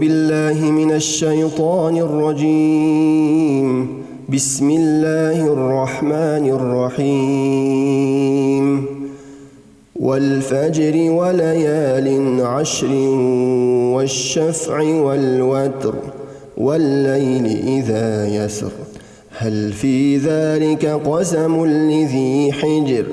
بالله من الشيطان الرجيم. بسم الله الرحمن الرحيم. والفجر وليال عشر والشفع والوتر والليل إذا يسر هل في ذلك قسم لذي حجر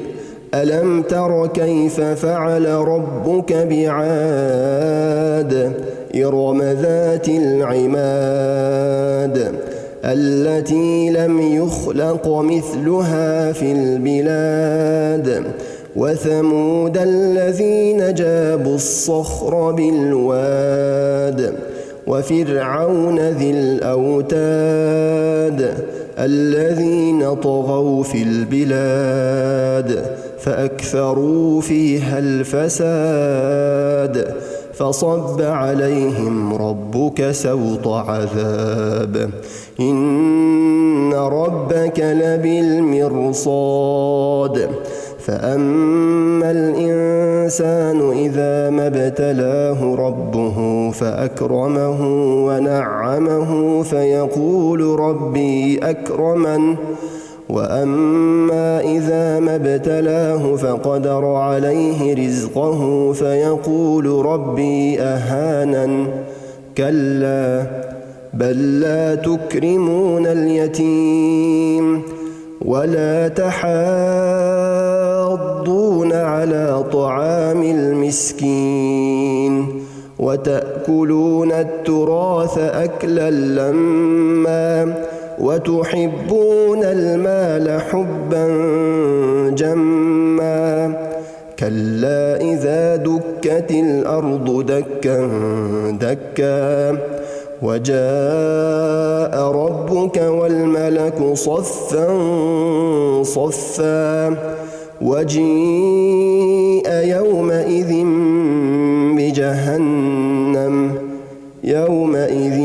ألم تر كيف فعل ربك بعاد إرم ذات العماد التي لم يخلق مثلها في البلاد وثمود الذين جابوا الصخر بالواد وفرعون ذي الأوتاد الذين طغوا في البلاد فأكثروا فيها الفساد فصب عليهم ربك سوط عذاب إن ربك لبالمرصاد فأما الإنسان إذا ما ابتلاه ربه فأكرمه ونعمه فيقول ربي أكرمن وأما إذا ما ابتلاه فقدر عليه رزقه فيقول ربي أهانن كلا بل لا تكرمون اليتيم ولا تحاضون على طعام المسكين وتأكلون التراث أكلا لما وتحبون المال حبا جما كلا إذا دكت الأرض دكا دكا وجاء ربك والملك صفا صفا وجيء يومئذ بجهنم يومئذ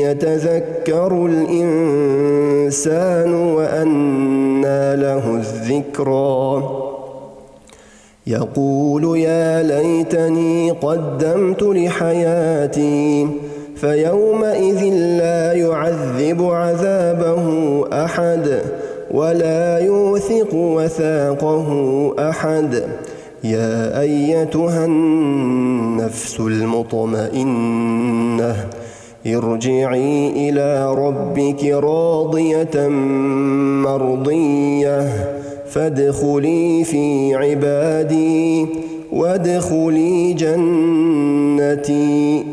يتذكر الإنسان وأنى له الذكرى يقول يا ليتني قدمت لحياتي فيومئذ لا يعذب عذابه أحد ولا يوثق وثاقه أحد يا أيتها النفس المطمئنة ارجعي إلى ربك راضية مرضية فادخلي في عبادي وادخلي جنتي.